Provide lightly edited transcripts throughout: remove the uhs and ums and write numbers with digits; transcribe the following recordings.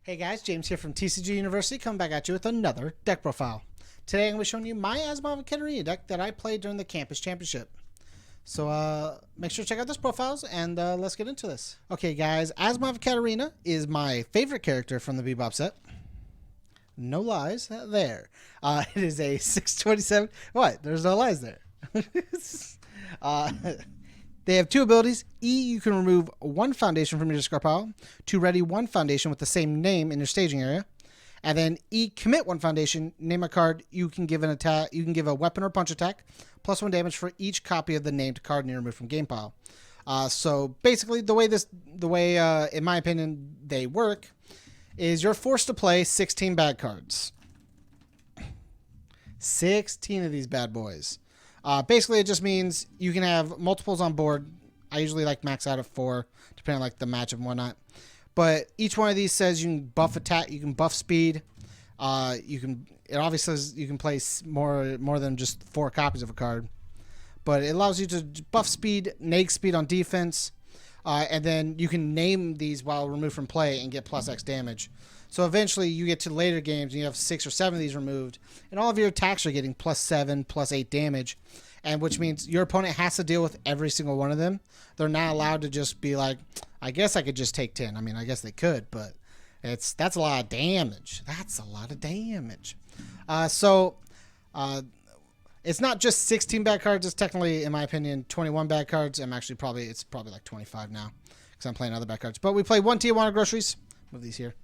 Hey guys, James here from TCGU University, coming back at you with another deck profile. Today I'm going to be showing you my Asimov and Katerina deck that I played during the campus championship. So make sure to check out those profiles and let's get into this. Okay guys, Asimov and Katerina is my favorite character from the Bebop set. No lies there. It is a 627. What? There's no lies there. They have two abilities. E, you can remove one foundation from your discard pile to ready one foundation with the same name in your staging area. And then E, commit one foundation, name a card, you can give an attack, you can give a weapon or punch attack, plus one damage for each copy of the named card you remove from game pile. So basically the way in my opinion they work is you're forced to play 16 bad cards. 16 of these bad boys. Basically, it just means you can have multiples on board. I usually like max out of 4, depending on like the matchup and whatnot. But each one of these says you can buff attack, you can buff speed. It obviously says you can play more than just 4 copies of a card. But it allows you to buff speed, neg speed on defense, and then you can name these while removed from play and get plus X damage. So eventually you get to later games and you have 6 or 7 of these removed, and all of your attacks are getting plus 7, plus 8 damage, and which means your opponent has to deal with every single one of them. They're not allowed to just be like, I guess I could just take 10. I mean, I guess they could, but that's a lot of damage. That's a lot of damage. It's not just 16 bad cards. It's technically, in my opinion, 21 bad cards. It's probably like 25 now because I'm playing other bad cards. But we play 1 Tijuana Groceries. Move these here.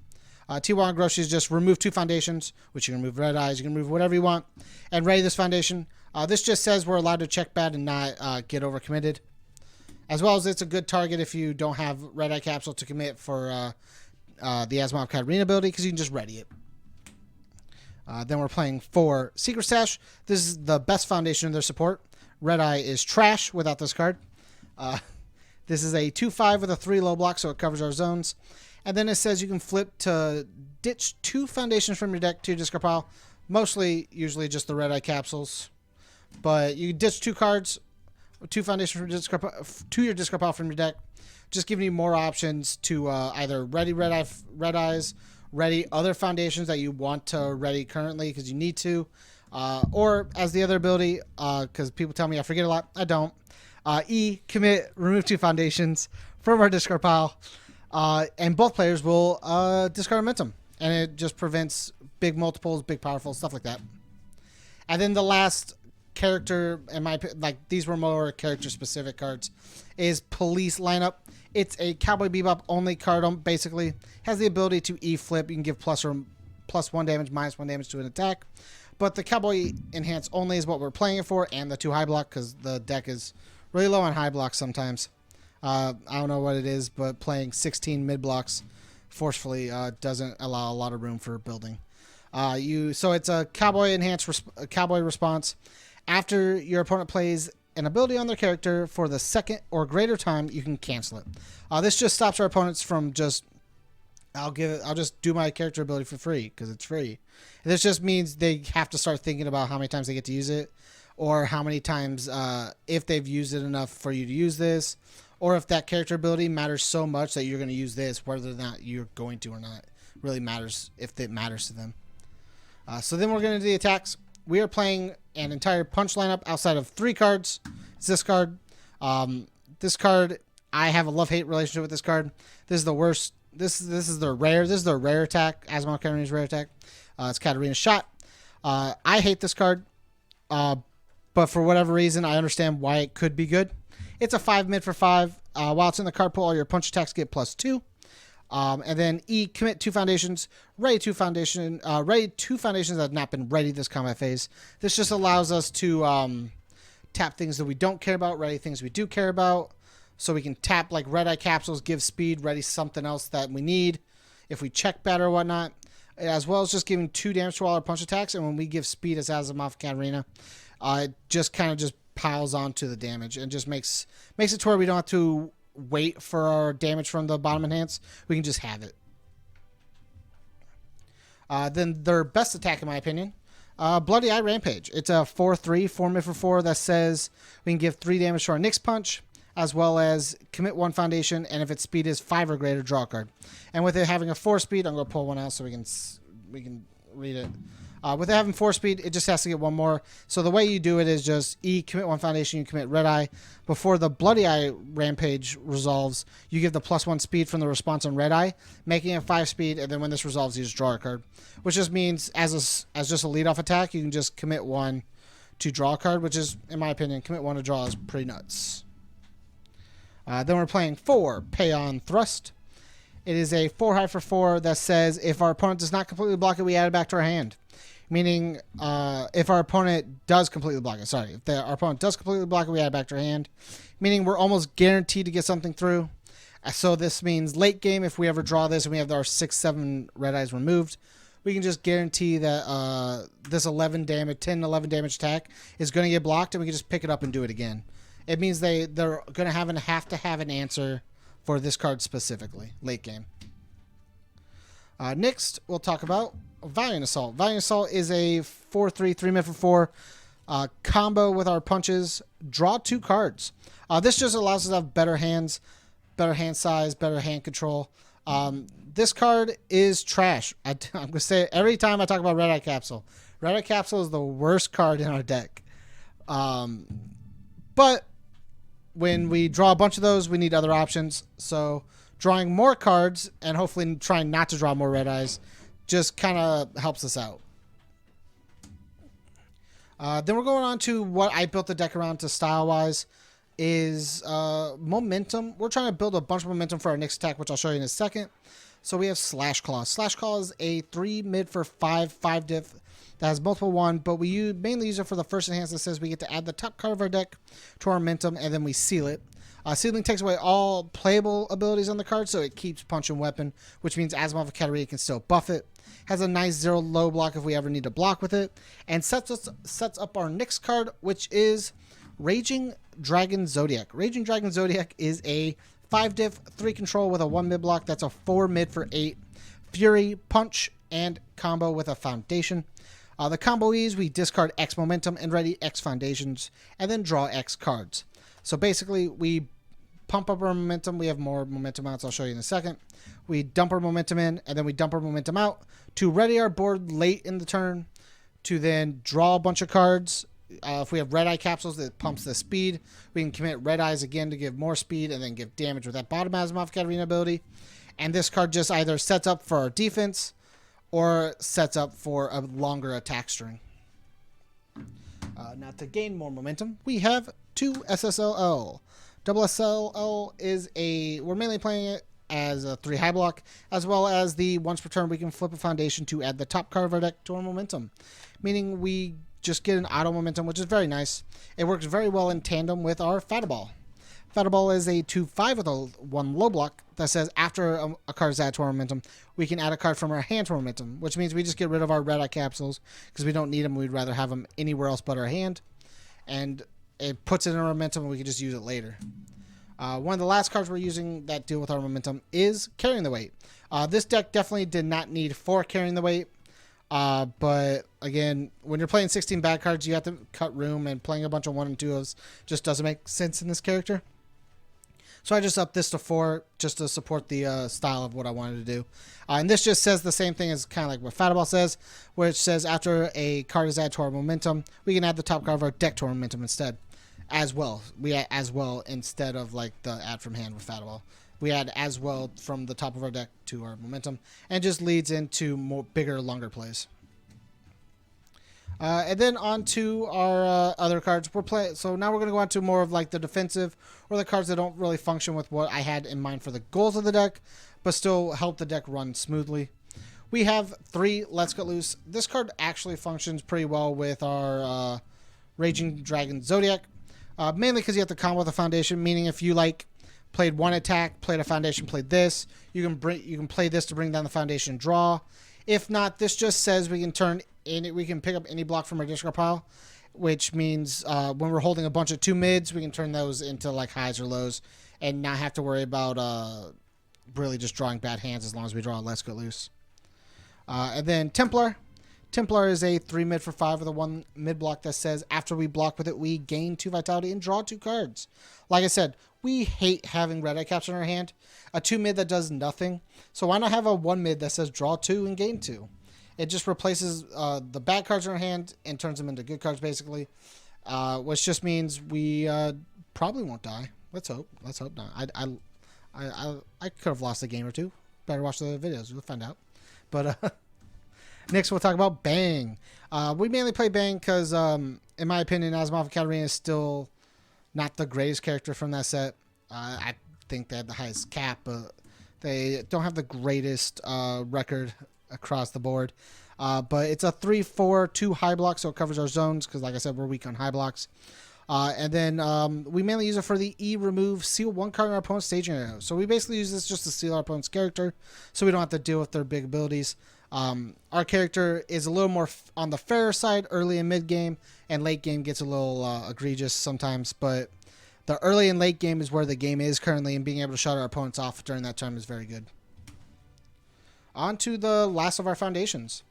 Tijuana Groceries, just remove 2 foundations, which you can remove red eyes, you can remove whatever you want, and ready this foundation. This just says we're allowed to check bad and not get overcommitted. As well as it's a good target if you don't have red eye capsule to commit for the Asimov Katerina ability, because you can just ready it. Then we're playing 4 Secret Stash. This is the best foundation in their support. Red eye is trash without this card. This is a 2/5 with a 3 low block, so it covers our zones. And then it says you can flip to ditch 2 foundations from your deck to your discard pile. Usually just the red eye capsules. But you ditch 2 cards, 2 foundations from your discard pile from your deck. Just giving you more options to either ready red eyes, ready other foundations that you want to ready currently because you need to. Or as the other ability, because people tell me I forget a lot. I don't. E, commit, remove 2 foundations from our discard pile. And both players will discard momentum, and it just prevents big multiples, big powerful, stuff like that. And then the last character, these were more character specific cards, is Police Lineup. It's a Cowboy Bebop only card. Basically, has the ability to E flip. You can give plus 1 damage, minus 1 damage to an attack. But the Cowboy Enhance only is what we're playing it for, and the 2 high block because the deck is really low on high blocks sometimes. I don't know what it is, but playing 16 mid blocks forcefully doesn't allow a lot of room for building. So it's a Cowboy Enhanced Cowboy response. After your opponent plays an ability on their character for the second or greater time, you can cancel it. This just stops our opponents from just I'll just do my character ability for free because it's free. And this just means they have to start thinking about how many times they get to use it, or how many times if they've used it enough for you to use this. Or if that character ability matters so much that you're going to use this, whether or not you're going to or not, really matters if it matters to them. So then we're going to do the attacks. We are playing an entire punch lineup outside of 3 cards. It's this card. This card, I have a love-hate relationship with this card. This is the worst. This is their rare. This is their rare attack. Asimov Katerina's rare attack. It's Katerina's shot. I hate this card, but for whatever reason, I understand why it could be good. It's a 5 mid for 5. While it's in the card pool, all your punch attacks get plus 2. And then E, commit 2 foundations, ready 2 foundations that have not been ready this combat phase. This just allows us to tap things that we don't care about, ready things we do care about. So we can tap like red eye capsules, give speed, ready something else that we need if we check better or whatnot. As well as just giving 2 damage to all our punch attacks. And when we give speed as Asimov Katerina, it just kind of just piles onto the damage and just makes it to where we don't have to wait for our damage from the bottom enhance. We can just have it. Then their best attack, in my opinion, Bloody Eye Rampage. It's a 4/3, 4 mid for 4 that says we can give 3 damage to our Nyx punch. as well as commit 1 foundation, and if its speed is 5 or greater, draw a card. And with it having a 4 speed, I'm going to pull one out so we can read it. With it having 4 speed, it just has to get 1 more. So the way you do it is just commit 1 foundation, you commit Red Eye. Before the Bloody Eye Rampage resolves, you give the +1 speed from the response on Red Eye, making it 5 speed, and then when this resolves, you just draw a card. Which just means, as just a lead-off attack, you can just commit 1 to draw a card, which is, in my opinion, commit 1 to draw is pretty nuts. Then we're playing 4, Pay on Thrust. It is a 4 high for 4 that says if our opponent does not completely block it, we add it back to our hand. Meaning, if our opponent does completely block it, our opponent does completely block it, we add it back to our hand. Meaning we're almost guaranteed to get something through. So this means late game, if we ever draw this and we have our 6-7 red eyes removed, we can just guarantee that this 10, 11 damage attack is going to get blocked, and we can just pick it up and do it again. It means they're going to have to have an answer for this card specifically, late game. Next, we'll talk about Valiant Assault. Valiant Assault is a 4/3, 3 for 4 combo with our punches. Draw 2 cards. This just allows us to have better hands, better hand size, better hand control. This card is trash. I'm going to say it every time I talk about Red Eye Capsule. Red Eye Capsule is the worst card in our deck. But when we draw a bunch of those, we need other options. So drawing more cards and hopefully trying not to draw more red eyes just kind of helps us out. Then we're going on to what I built the deck around to style-wise is momentum. We're trying to build a bunch of momentum for our next attack, which I'll show you in a second. So we have Slash Claw. Slash Claw is a 3 mid for 5 diff that has multiple 1, but we mainly use it for the first enhance that says we get to add the top card of our deck to our momentum, and then we seal it. Sealing takes away all playable abilities on the card, so it keeps punch and weapon, which means Asimov and Katerina can still buff it. Has a nice 0 low block if we ever need to block with it, and sets up our next card, which is Raging Dragon Zodiac. Raging Dragon Zodiac is a 5 diff, 3 control with a 1 mid block. That's a 4 mid for 8 Fury, Punch, and combo with a Foundation. The combo is we discard X momentum and ready X foundations, and then draw X cards. So basically, we pump up our momentum. We have more momentum outs. I'll show you in a second. We dump our momentum in, and then we dump our momentum out to ready our board late in the turn to then draw a bunch of cards. If we have Red Eye Capsules that pumps the speed, we can commit Red Eyes again to give more speed and then give damage with that bottom Asimov Katerina ability. And this card just either sets up for our defense or sets up for a longer attack string. Now to gain more momentum, we have 2 SSLL. Double SLL is we're mainly playing it as a 3 high block, as well as the once per turn we can flip a foundation to add the top card of our deck to our momentum. Meaning we just get an auto momentum, which is very nice. It works very well in tandem with our Fataball. Fataball is a 2/5 with a 1 low block that says after a card is added to our momentum, we can add a card from our hand to our momentum, which means we just get rid of our Red Eye Capsules because we don't need them. We'd rather have them anywhere else but our hand. And it puts it in our momentum and we can just use it later. One of the last cards we're using that deal with our momentum is Carrying the Weight. This deck definitely did not need 4 Carrying the Weight. But again, when you're playing 16 bad cards, you have to cut room, and playing a bunch of 1 and 2s just doesn't make sense in this character. So I just upped this to 4 just to support the style of what I wanted to do. And this just says the same thing as kind of like what Fataball says, where it says after a card is added to our momentum, we can add the top card of our deck to our momentum instead. As well. We add as well instead of like the add from hand with Fataball. We add as well from the top of our deck to our momentum, and just leads into more bigger, longer plays. And then on to our other cards. So now we're going to go on to more of like the defensive, or the cards that don't really function with what I had in mind for the goals of the deck, but still help the deck run smoothly. We have 3 Let's Get Loose. This card actually functions pretty well with our Raging Dragon Zodiac, mainly because you have to combo with the foundation, meaning if you like played 1 attack, played a foundation, played this, you can play this to bring down the foundation and draw. If not, this just says we can pick up any block from our discard pile, which means when we're holding a bunch of 2 mids, we can turn those into like highs or lows and not have to worry about really just drawing bad hands as long as we draw a Let's Get Loose. And then Templar. Templar is a 3 mid for 5 with a 1 mid block that says after we block with it, we gain 2 vitality and draw 2 cards. Like I said, we hate having red eye caps in our hand. A 2 mid that does nothing. So why not have a 1 mid that says draw 2 and gain 2? It just replaces the bad cards in our hand and turns them into good cards, basically. Which just means we probably won't die. Let's hope. Let's hope not. I could have lost a game or two. Better watch the videos. We'll find out. But next, we'll talk about Bang. We mainly play Bang because, in my opinion, Asimov and Katerina is still not the greatest character from that set. I think they have the highest cap, but they don't have the greatest record across the board. But it's a 3/4 2 high block, so it covers our zones because, like I said, we're weak on high blocks. And then we mainly use it for the E remove, seal 1 card in our opponent's staging area. So we basically use this just to seal our opponent's character so we don't have to deal with their big abilities. Our character is a little more on the fairer side early and mid game, and late game gets a little egregious sometimes. But the early and late game is where the game is currently, and being able to shut our opponents off during that time is very good. On to the last of our foundations.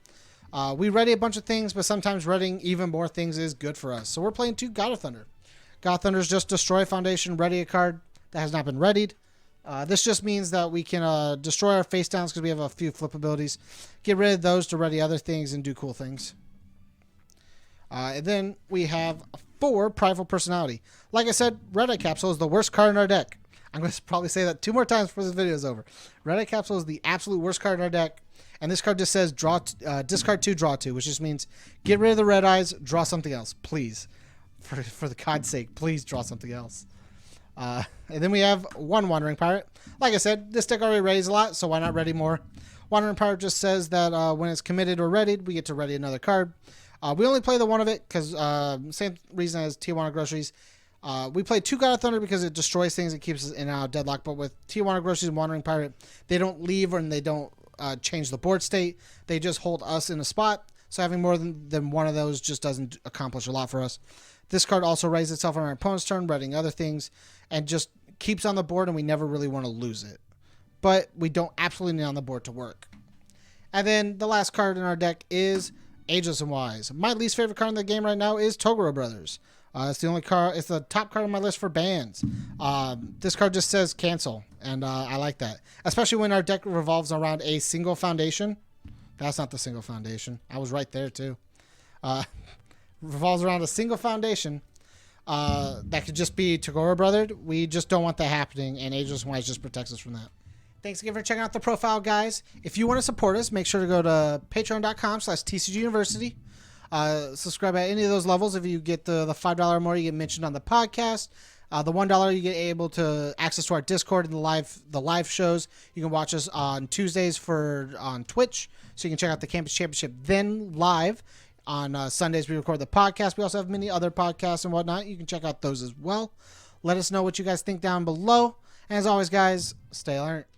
We ready a bunch of things, but sometimes readying even more things is good for us. So we're playing 2 God of Thunder. God of Thunder is just destroy a foundation, ready a card that has not been readied. This just means that we can destroy our face downs because we have a few flip abilities. Get rid of those to ready other things and do cool things. And then we have 4 Prideful Personality. Like I said, Red Eye Capsule is the worst card in our deck. I'm going to probably say that 2 more times before this video is over. Red Eye Capsule is the absolute worst card in our deck. And this card just says discard 2, draw 2, which just means get rid of the red eyes, draw something else, please. For the God's sake, please draw something else. And then we have 1 Wandering Pirate. Like I said, this deck already readies a lot, so why not ready more? Wandering Pirate just says that when it's committed or readied, we get to ready another card. We only play the 1 of it because same reason as Tijuana Groceries. We play 2 God of Thunder because it destroys things. It keeps us in and out of deadlock. But with Tijuana Groceries and Wandering Pirate, they don't leave and they don't change the board state. They just hold us in a spot. So having more than 1 of those just doesn't accomplish a lot for us. This card also raises itself on our opponent's turn, readying other things, and just keeps on the board, and we never really want to lose it. But we don't absolutely need on the board to work. And then the last card in our deck is Ageless and Wise. My least favorite card in the game right now is Toguro Brothers. It's the only card. It's the top card on my list for bans. This card just says cancel, and I like that, especially when our deck revolves around a single foundation. That's not the single foundation. I was right there too. Revolves around a single foundation. That could just be Toguro Brothered. We just don't want that happening, and Ageless and Wise just protects us from that. Thanks again for checking out the profile, guys. If you want to support us, make sure to go to patreon.com/TCGU University. Subscribe at any of those levels. If you get the $5 or more, you get mentioned on the podcast. The $1, you get able to access to our Discord and the live shows. You can watch us on Tuesdays on Twitch, so you can check out the Campus Championship then live. On Sundays, we record the podcast. We also have many other podcasts and whatnot. You can check out those as well. Let us know what you guys think down below. And as always, guys, stay alert.